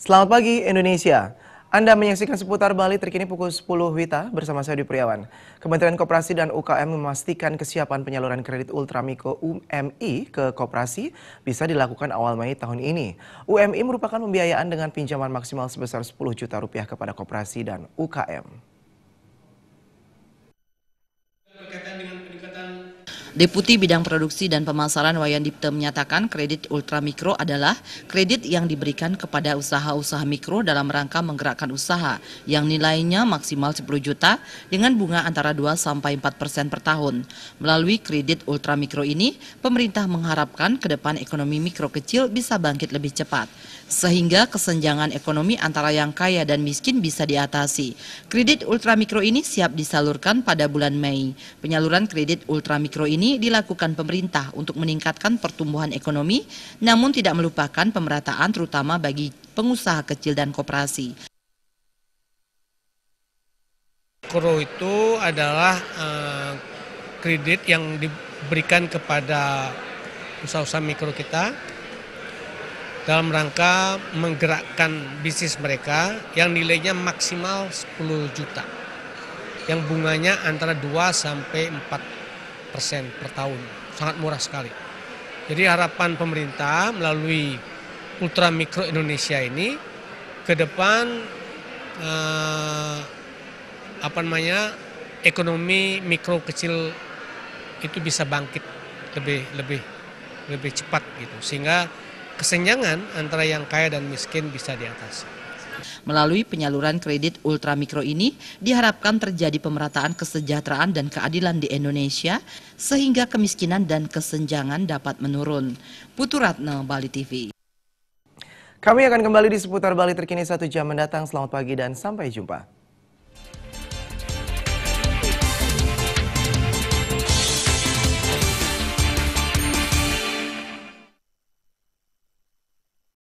Selamat pagi Indonesia. Anda menyaksikan seputar Bali terkini pukul 10 WITA bersama saya Dwi Priawan. Kementerian Koperasi dan UKM memastikan kesiapan penyaluran kredit ultramikro UMI ke koperasi bisa dilakukan awal Mei tahun ini. UMI merupakan pembiayaan dengan pinjaman maksimal sebesar 10 juta rupiah kepada koperasi dan UKM. Deputi Bidang Produksi dan Pemasaran Wayan Dipte menyatakan kredit ultramikro adalah kredit yang diberikan kepada usaha-usaha mikro dalam rangka menggerakkan usaha yang nilainya maksimal 10 juta dengan bunga antara 2-4% per tahun. Melalui kredit ultramikro ini, pemerintah mengharapkan ke depan ekonomi mikro kecil bisa bangkit lebih cepat, sehingga kesenjangan ekonomi antara yang kaya dan miskin bisa diatasi. Kredit ultramikro ini siap disalurkan pada bulan Mei. Penyaluran kredit ultramikro ini dilakukan pemerintah untuk meningkatkan pertumbuhan ekonomi, namun tidak melupakan pemerataan terutama bagi pengusaha kecil dan koperasi. Mikro itu adalah kredit yang diberikan kepada usaha-usaha mikro kita dalam rangka menggerakkan bisnis mereka yang nilainya maksimal 10 juta, yang bunganya antara 2-4% per tahun, sangat murah sekali. Jadi harapan pemerintah melalui Ultramikro Indonesia ini ke depan ekonomi mikro kecil itu bisa bangkit lebih cepat gitu, sehingga kesenjangan antara yang kaya dan miskin bisa diatasi. Melalui penyaluran kredit ultramikro ini diharapkan terjadi pemerataan kesejahteraan dan keadilan di Indonesia sehingga kemiskinan dan kesenjangan dapat menurun. Putu Ratna, Bali TV. Kami akan kembali di seputar Bali terkini 1 jam mendatang. Selamat pagi dan sampai jumpa.